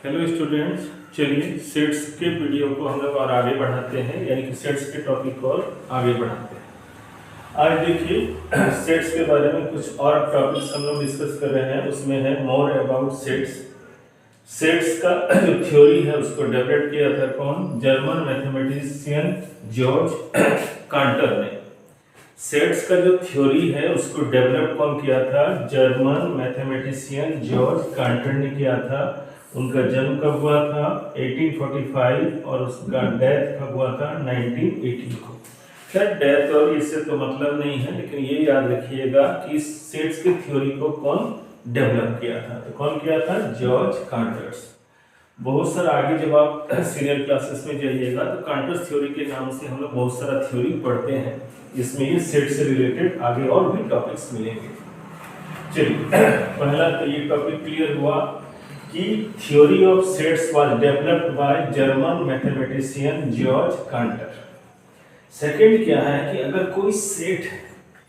Hello students, चलिए sets के video को हम लोग और आगे बढ़ाते हैं, यानी कि सेट्स के टॉपिक को और आगे बढ़ाते हैं। आज देखिए सेट्स के बारे में कुछ और टॉपिक्स हम लोग डिस्कस कर रहे हैं। उसमें है मोर अबाउट सेट्स। सेट्स का जो थ्योरी है उसको डेवलप किया था कौन? जर्मन मैथमेटिशियन जॉर्ज कांटर ने। सेट्स का जो थ्योरी है उसको डेवलप कौन किया था? जर्मन मैथमेटिशियन जॉर्ज कांटर ने किया था। उनका जन्म कब हुआ था? 1845 और उसका डेथ कब हुआ था? 1918 को। खैर डेथ और इससे तो मतलब नहीं है, लेकिन ये याद रखिएगा कि सेट्स की थ्योरी को कौन डेवलप किया था। तो कौन किया था? जॉर्ज कांटर्स। बहुत सारा आगे जब आप सीनियर क्लासेस में जाइएगा तो कांटर्स थ्योरी के नाम से हम लोग बहुत सारा थ्योरी पढ़ते हैं, जिसमें ये सेट से रिलेटेड आगे और भी टॉपिक्स मिलेंगे। चलिए पहला तो ये टॉपिक क्लियर हुआ कि theory of sets was developed by German mathematician George Cantor. Second क्या है कि अगर कोई सेट,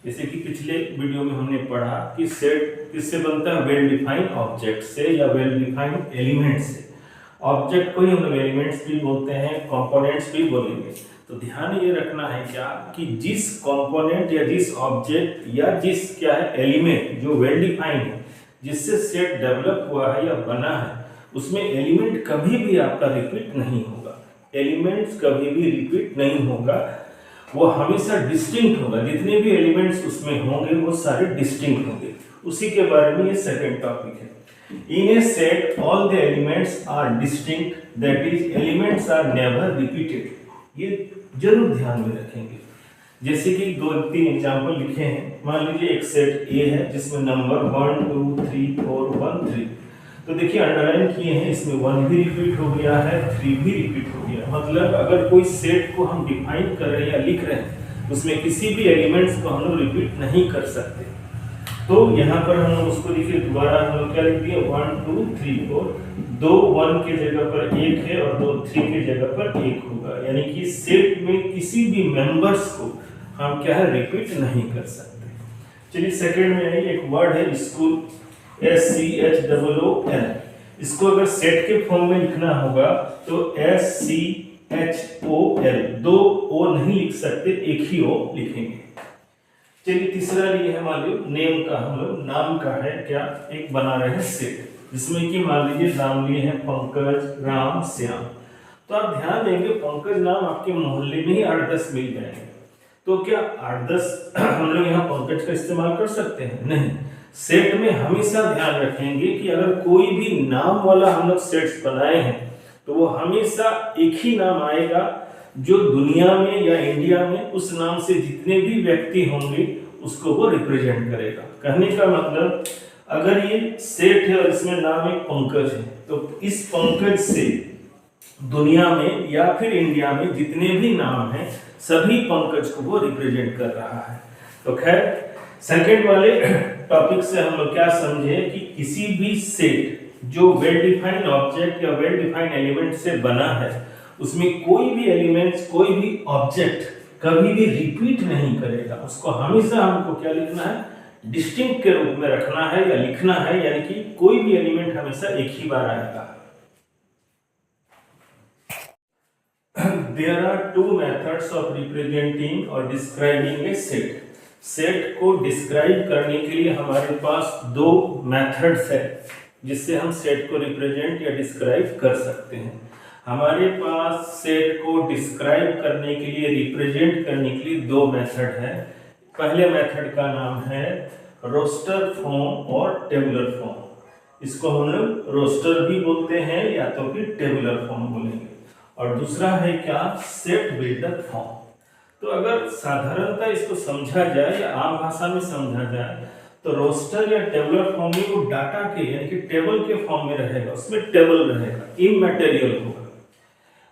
जैसे कि पिछले वीडियो में हमने पढ़ा कि सेट किससे बनता है? वेल डिफाइंड ऑब्जेक्ट से या वेल डिफाइंड एलिमेंट से। ऑब्जेक्ट को ही हम लोग एलिमेंट्स भी बोलते हैं, कंपोनेंट्स भी बोलेंगे। तो ध्यान ये रखना है क्या कि जिस कंपोनेंट या जिस ऑब्जेक्ट या जिस क्या है एलिमेंट जो वेल डिफाइंड है, जिससे सेट डेवलप हुआ है या बना है, उसमें एलिमेंट कभी भी आपका रिपीट नहीं होगा। एलिमेंट्स कभी भी रिपीट नहीं होगा, वो हमेशा डिस्टिंक्ट होगा। जितने भी एलिमेंट्स उसमें होंगे वो सारे डिस्टिंक्ट होंगे। उसी के बारे में ये सेकंड टॉपिक है। In a set all the elements are distinct, that is elements are never repeated. ये जरूर ध्यान में रखेंगे। जैसे कि 2-3 एग्जांपल लिखे हैं। मान लीजिए एक सेट ए है जिसमें नंबर 1 2 3 4 1 3। तो देखिए अंडरलाइन किए हैं, इसमें 1 भी रिपीट हो गया है, 3 भी रिपीट हो गया। मतलब अगर कोई सेट को हम डिफाइन कर रहे हैं या लिख रहे हैं, उसमें किसी भी एलिमेंट्स को हम लोग रिपीट नहीं कर सकते। तो यहाँ पर हम लोग उसको देखिए दोबारा हम लोग क्या लिख दिए? 1 2 3 4। 2 1 के जगह पर 1 है और 2 3 के जगह पर 1 होगा। यानी कि सेट में किसी भी मेंबर्स को हम क्या है रिपीट नहीं कर सकते। चलिए सेकंड में है एक वर्ड है स्कूल, SCHOOL। इसको अगर सेट के फॉर्म में लिखना होगा तो SCHOL। 2 O नहीं लिख सकते, एक ही O लिखेंगे। चलिए तीसरा लिए है, मान लो नेम का, हम लोग नाम का है क्या एक बना रहे हैं सेट, जिसमें कि मान लीजिए नाम लिए हैं पंकज, राम, श्याम। तो आप ध्यान देंगे पंकज नाम आपके मोहल्ले में ही 8-10 मिल जाएंगे। तो क्या 8-10 हम लोग यहाँ पंकज का इस्तेमाल कर सकते हैं? नहीं। सेट में हमेशा ध्यान रखेंगे कि अगर कोई भी नाम वाला हम लोग सेट्स बनाए हैं तो वो हमेशा एक ही नाम आएगा जो दुनिया में या इंडिया में उस नाम से जितने भी व्यक्ति होंगे उसको वो रिप्रेजेंट करेगा। कहने का मतलब अगर ये सेट है और इसमें नाम एक पंकज है, तो इस पंकज से दुनिया में या फिर इंडिया में जितने भी नाम हैं सभी पंकज को वो रिप्रेजेंट कर रहा है। तो खैर सेकंड वाले टॉपिक से हम लोग क्या समझे कि किसी भी सेट जो वेल डिफाइंड ऑब्जेक्ट या वेल डिफाइंड एलिमेंट से बना है, उसमें कोई भी एलिमेंट्स, कोई भी ऑब्जेक्ट कभी भी रिपीट नहीं करेगा। उसको हमेशा हमको क्या लिखना है? डिस्टिंक्ट के रूप में रखना है या लिखना है, यानी कि कोई भी एलिमेंट हमेशा एक ही बार आएगा। There are 2 methods of representing or describing a set. Set को डिस्क्राइब करने के लिए हमारे पास 2 मेथड्स है जिससे हम सेट को रिप्रेजेंट या डिस्क्राइब कर सकते हैं। हमारे पास सेट को डिस्क्राइब करने के लिए, रिप्रेजेंट करने के लिए 2 मेथड है। पहले मेथड का नाम है रोस्टर फॉर्म और टेबुलर फॉर्म। इसको हम लोग रोस्टर भी बोलते हैं या तो फिर टेबुलर फॉर्म बोलेंगे। और दूसरा है क्या? Set builder form. तो अगर साधारणतः इसको समझा जाए या आम भाषा में समझा जाए तो रोस्टर या टेबुलर फॉर्म में वो डाटा के यानी कि टेबल के फॉर्म में रहेगा, उसमें टेबल रहेगा, इमैटेरियल होगा।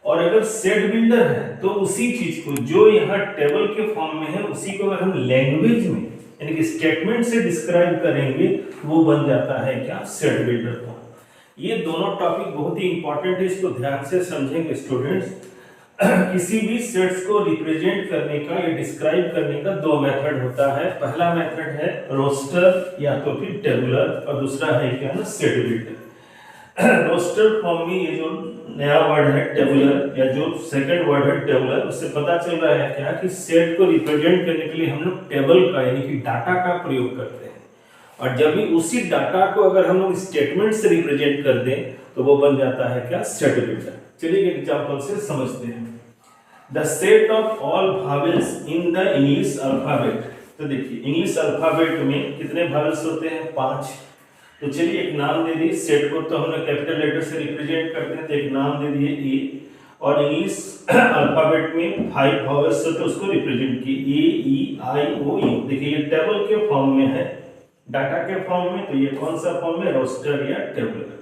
और अगर सेट बिल्डर है तो उसी चीज को जो यहाँ टेबल के फॉर्म में है उसी को अगर हम लैंग्वेज में यानी कि स्टेटमेंट से डिस्क्राइब करेंगे तो वो बन जाता है क्या? Set builder form. ये दोनों टॉपिक बहुत ही इंपॉर्टेंट है, इसको ध्यान से समझेंगे स्टूडेंट्स। किसी भी सेट्स को रिप्रेजेंट करने का या डिस्क्राइब करने का 2 मेथड होता है। पहला मेथड है रोस्टर या तो फिर टेबुलर और दूसरा है क्या? Set builder. रोस्टर फॉर्म में ये जो नया वर्ड है टेबुलर, या जो सेकंड वर्ड है टेबुलर, उससे पता चल रहा है क्या कि सेट को रिप्रेजेंट करने के लिए हम लोग टेबल का यानी कि डाटा का प्रयोग करते हैं, और जब भी उसी डाटा को अगर हम लोग स्टेटमेंट से रिप्रेजेंट कर दें तो वो बन जाता है क्या, सेट बिल्डर। चलिए एक एग्जांपल से समझते हैं। The set of all vowels in the English alphabet. तो देखिए इंग्लिश अल्फाबेट में कितने वॉवेल्स होते हैं, 5। तो चलिए एक नाम दे दिए, सेट को तो हम लोग कैपिटल लेटर से रिप्रेजेंट करते हैं, तो एक नाम दे दिए ए, और इंग्लिश अल्फाबेट में 5 वॉवेल्स होते हैं, उसको रिप्रेजेंट किए ए ई आई ओ यू। देखिए ये टेबल के फॉर्म में है, डाटा के फॉर्म में, तो ये कौन सा फॉर्म है, रोस्टर या टेबुलर।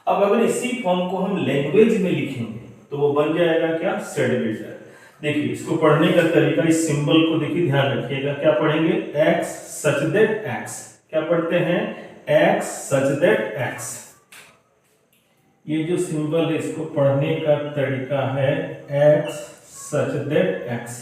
अब अगर इसी फॉर्म को हम लैंग्वेज में लिखेंगे तो वो बन जाएगा क्या, सेट बिल्डर। देखिए इसको पढ़ने का तरीका, इस सिंबल को देखिए ध्यान रखिएगा, क्या पढ़ेंगे, एक्स सच दैट एक्स। क्या पढ़ते हैं, एक्स सच दैट एक्स। ये जो सिंबल है इसको पढ़ने का तरीका है एक्स सच दैट एक्स।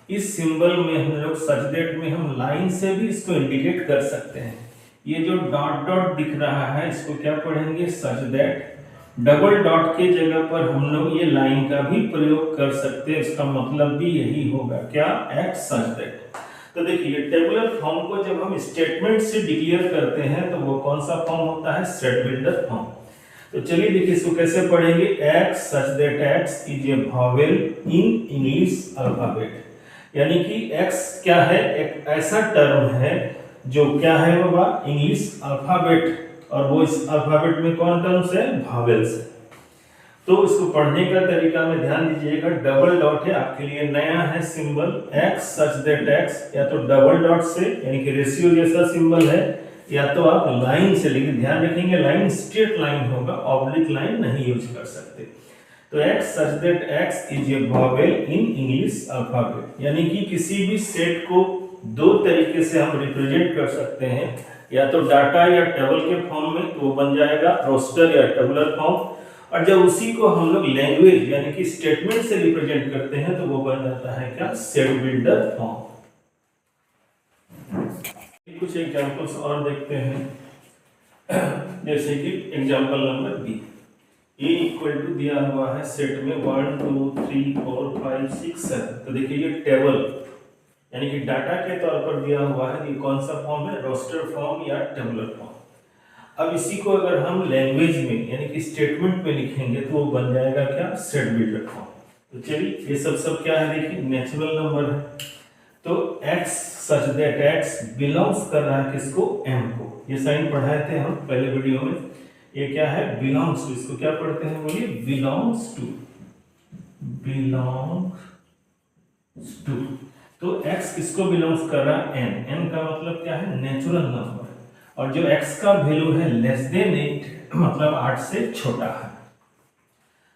इस सिंबल में हम लोग सच दैट में हम लाइन से भी इसको इंडिकेट कर सकते हैं। ये जो डॉट डॉट दिख रहा है इसको क्या पढ़ेंगे, सच दैट। डबल डॉट के जगह पर हम लोग ये लाइन का भी प्रयोग कर सकते हैं, इसका मतलब भी यही होगा क्या, एक्स सच दैट। तो देखिए टेबुलर फॉर्म को जब हम स्टेटमेंट से डिक्लेयर करते हैं तो वो कौन सा फॉर्म होता है, सेट बिल्डर फॉर्म। तो चलिए देखिए इसको कैसे पढ़ेंगे, x such that x is a vowel in English alphabet. यानी कि x क्या है, एक ऐसा टर्म है जो क्या है बाबा, इंग्लिश अल्फाबेट, और वो इस अल्फाबेट में कौन टर्म्स है, वॉवेल्स है। तो इसको पढ़ने का तरीका में ध्यान दीजिएगा, डबल डॉट है, आपके लिए नया है symbol, x such that x, या तो डबल डॉट से यानी कि रेशियो जैसा सिंबल है, या तो आप लाइन से, लेकिन ध्यान रखेंगे लाइन स्ट्रेट लाइन होगा, ऑब्लिक लाइन नहीं यूज कर सकते। तो x such that x is a vowel in English alphabet, यानी कि किसी भी सेट को दो तरीके से हम रिप्रेजेंट कर सकते हैं, या तो डाटा या टेबल के फॉर्म में, तो वो बन जाएगा रोस्टर या टेबुलर फॉर्म, और जब उसी को हम लोग लैंग्वेज यानी कि स्टेटमेंट से रिप्रेजेंट करते हैं तो वो बन जाता है क्या, सेट बिल्डर फॉर्म। कुछ एग्जांपल्स और देखते हैं, जैसे कि example number B, A equal to दिया हुआ है सेट में 1 2 3 4 5 6 7। तो देखिए ये टेबल यानी कि डाटा के तौर पर दिया हुआ है, ये कौन सा फॉर्म है, रोस्टर फॉर्म या टेबुलर फॉर्म। अब इसी को अगर हम लैंग्वेज में यानी कि स्टेटमेंट में लिखेंगे तो वो बन जाएगा क्या, सेट बिल्डर फॉर्म। तो चलिए ये सब क्या है, देखिए नेचुरल नंबर है, तो x such that x belongs कर रहा है किसको, m को। ये साइन पढ़ाए थे हम पहले वीडियो में, ये क्या है, बिलोंग्स टू। इसको क्या पढ़ते हैं, बोलिए, बिलोंग्स टू, बिलोंग्स टू। तो x किसको बिलोंग्स कर रहा है, n। n का मतलब क्या है, नेचुरल नंबर, और जो x का वैल्यू है लेस देन 8 मतलब 8 से छोटा है।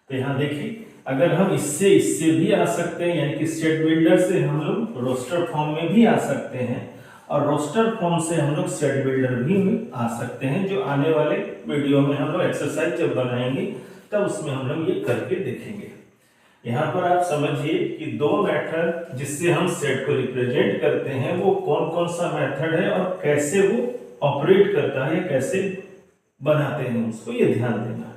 तो यहाँ देखिए अगर हम इससे भी आ सकते हैं, यानी कि सेट बिल्डर से हम लोग रोस्टर फॉर्म में भी आ सकते हैं, और रोस्टर फॉर्म से हम लोग सेट बिल्डर भी आ सकते हैं, जो आने वाले वीडियो में हम लोग एक्सरसाइज जब बनाएंगे तब उसमें हम लोग ये करके देखेंगे। यहाँ पर आप समझिए कि दो मेथड जिससे हम सेट को रिप्रेजेंट करते हैं वो कौन कौन सा मेथड है और कैसे वो ऑपरेट करता है, कैसे बनाते हैं उसको, ये ध्यान देना है।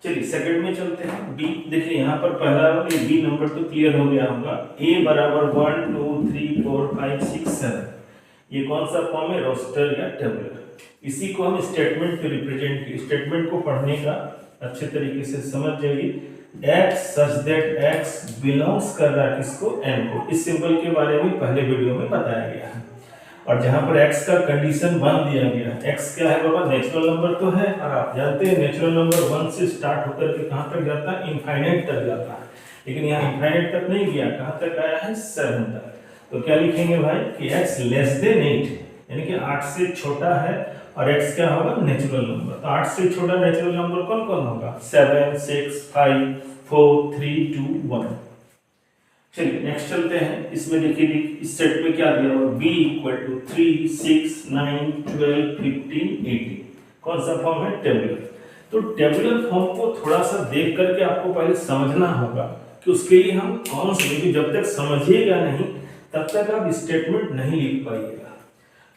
चलिए सेकंड में चलते हैं, बी। देखिए यहाँ पर पहला ये बी नंबर तो क्लियर हो गया होगा, ए बराबर 1 2 3 4 5 6 7। ये कौन सा फॉर्म है, रोस्टर या टेबुलर। इसी को हम स्टेटमेंट पे रिप्रेजेंट की, स्टेटमेंट को पढ़ने का अच्छे तरीके से समझ जाइए। x such that x belongs कर रहा है किसको, m को। इस सिंबल के बारे में पहले वीडियो में बताया गया है, और जहां पर x का कंडीशन 1 दिया गया है। x क्या है बाबा, नेचुरल नंबर तो है, और आप जानते हैं नेचुरल नंबर 1 से स्टार्ट होकर के कहां तक जाता है, इनफाइनाइट तक जाता है, लेकिन यहाँ इनफाइनाइट तक नहीं गया, कहां तक आया है, 7 तक। तो क्या लिखेंगे भाई कि x लेस देन 8 यानी कि 8 से छोटा है, और x क्या होगा, नेचुरल नंबर। तो 8 से छोटा नेचुरल नंबर कौन कौन होगा, 7 6 5 4 3 2 1। चलिए नेक्स्ट चलते हैं। इसमें देखिए इस सेट में क्या दिया हुआ, b इक्वल टू 3 6 9 12 15 18। कौन सा फॉर्म है, टेबुलर। तो टेबुलर फॉर्म को थोड़ा सा देख करके आपको पहले समझना होगा कि उसके लिए हम कौन से, जब तक समझिएगा नहीं तब तक आप स्टेटमेंट नहीं लिख पाइएगा।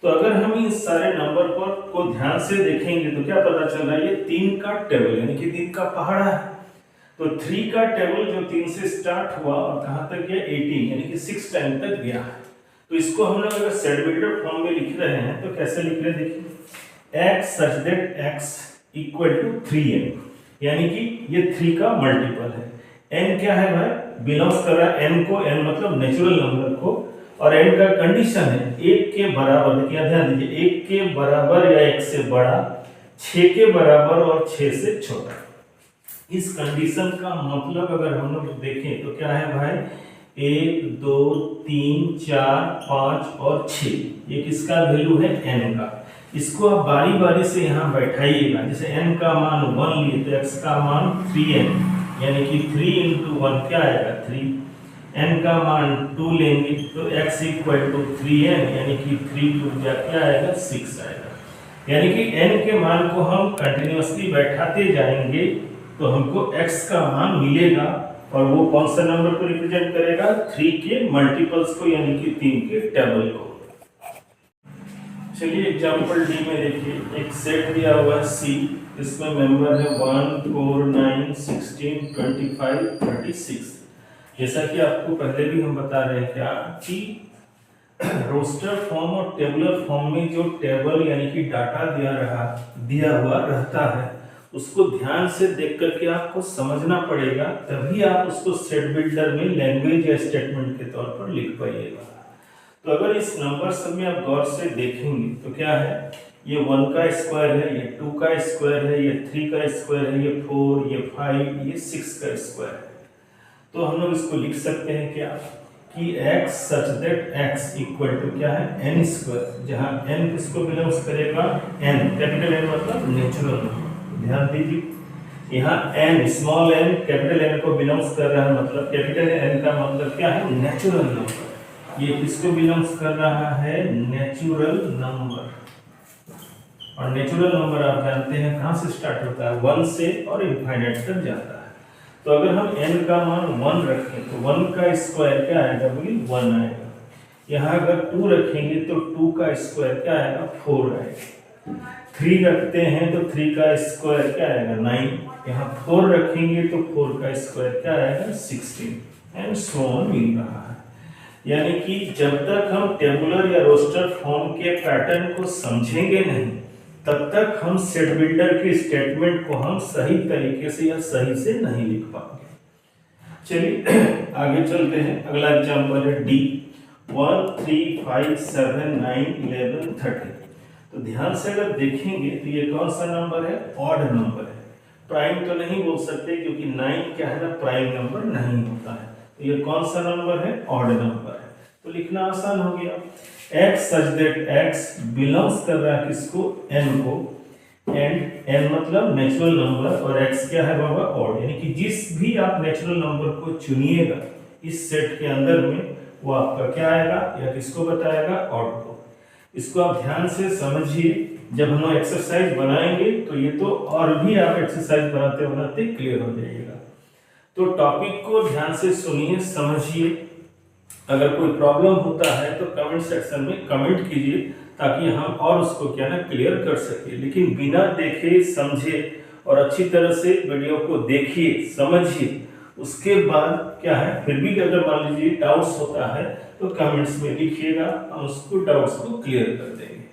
तो अगर हम इस सारे नंबर पर को ध्यान से देखेंगे तो क्या पता चल रहा है, ये 3 का टेबल यानी कि 3 का पहाड़ा है। तो 3 का टेबल जो 3 से स्टार्ट हुआ और कहां तक गया, 18 यानी कि 6 टाइम तक गया है। तो इसको हम लोग अगर सेट बिल्डर फॉर्म में लिख रहे हैं तो कैसे लिख रहे हैं, देखिए x such that x equal to 3n, यानी कि ये 3 का मल्टीपल है। n क्या है भाई, बिलोंग्स कर रहा है n को, n मतलब नेचुरल नंबर को, और n का कंडीशन है 1 के बराबर, देखिए ध्यान दीजिए 1 के बराबर या 1 से बड़ा, 6 के बराबर और 6 से छोटा। इस कंडीशन का मतलब अगर हम लोग देखें तो क्या है भाई, 1 2 3 4 5 और 6, ये किसका वैल्यू है, n का। इसको आप बारी बारी से यहाँ बैठाइएगा। जैसे n का मान 1 लिए तो x का मान 3n, यानी कि 3 into 1 क्या आएगा 3। n का मान 2 लेंगे तो x इक्वल टू 3n, यानी कि 3 2 क्या आएगा 6 आएगा। यानी कि n के मान को हम कंटिन्यूअसली बैठाते जाएंगे तो हमको x का मान मिलेगा, और वो कौन सा नंबर को रिप्रेजेंट करेगा, 3 के मल्टीपल्स को, यानी कि 3 के टेबल को। चलिए एग्जांपल डी में देखिए, एक सेट दिया हुआ है C, इसमें मेंबर है 1 4 9 16 25 36। जैसा कि आपको पहले भी हम बता रहे हैं क्या कि रोस्टर फॉर्म और टेबुलर फॉर्म में जो टेबल यानी कि डाटा दिया हुआ रहता है, उसको ध्यान से देख करके आपको समझना पड़ेगा, तभी आप उसको सेट बिल्डर में लैंग्वेज या स्टेटमेंट के तौर पर लिख पाइएगा। तो अगर इस नंबर सब में आप गौर से देखेंगे तो क्या है, ये 1 का स्क्वायर है, ये 2 का स्क्वायर है, ये 3 का स्क्वायर है, ये 4, ये 5, ये 6 का स्क्वायर है। तो हम लोग इसको लिख सकते हैं क्या कि x such that x equal to क्या है, n स्क्वायर, जहां n किसको बिलोंग्स करेगा, n, कैपिटल N मतलब नेचुरल नंबर। ध्यान दीजिए यहाँ n small n capital N को बिलोंग्स कर रहा है, मतलब कैपिटल N का मतलब क्या है, नेचुरल नंबर। ये किसको बिलोंग्स कर रहा है, नेचुरल नंबर। और नेचुरल नंबर आप जानते हैं कहां से स्टार्ट होता है, 1 से और इनफाइनाइट तक जाता है। तो अगर हम n का मान 1 रखें तो 1 का स्क्वायर क्या आएगा, बोलिए 1 आएगा। यहाँ अगर 2 रखेंगे तो 2 का स्क्वायर क्या आएगा, 4 आएगा। 3 रखते हैं तो 3 का स्क्वायर क्या आएगा, 9। यहाँ 4 रखेंगे तो 4 का स्क्वायर क्या आएगा, 16, एंड सो ऑन मिल रहा है। यानी कि जब तक हम टेबुलर या रोस्टर फॉर्म के पैटर्न को समझेंगे नहीं, तब तक हम सेट बिल्डर के स्टेटमेंट को हम सही तरीके से या सही से नहीं लिख पाएंगे। चलिए आगे चलते हैं। अगला एग्जांपल है डी, 1 3 5 7 9 11 13। तो ध्यान से अगर देखेंगे तो ये कौन सा नंबर है, ऑड नंबर है। प्राइम तो नहीं बोल सकते क्योंकि 9 क्या है ना, प्राइम नंबर नहीं होता है। तो ये कौन सा नंबर है, ऑड नंबर है। तो लिखना आसान हो गया, x such that x belongs कर रहा है किसको, n को, एंड n मतलब नेचुरल नंबर, और x क्या है बाबा, ऑड। यानी कि जिस भी आप नेचुरल नंबर को चुनिएगा इस सेट के अंदर में, वो आपका क्या आएगा, या किसको बताएगा, ऑड को। इसको आप ध्यान से समझिए। जब हम एक्सरसाइज बनाएंगे तो ये तो और भी आप एक्सरसाइज बनाते बनाते क्लियर हो जाइएगा। तो टॉपिक को ध्यान से सुनिए, समझिए। अगर कोई प्रॉब्लम होता है तो कमेंट सेक्शन में कमेंट कीजिए, ताकि हम और उसको क्या ना क्लियर कर सके। लेकिन बिना देखे समझे और अच्छी तरह से वीडियो को देखिए, समझिए, उसके बाद क्या है, फिर भी अगर मान लीजिए डाउट्स होता है तो कमेंट्स में लिखिएगा, हम उसको डाउट्स को क्लियर कर देंगे।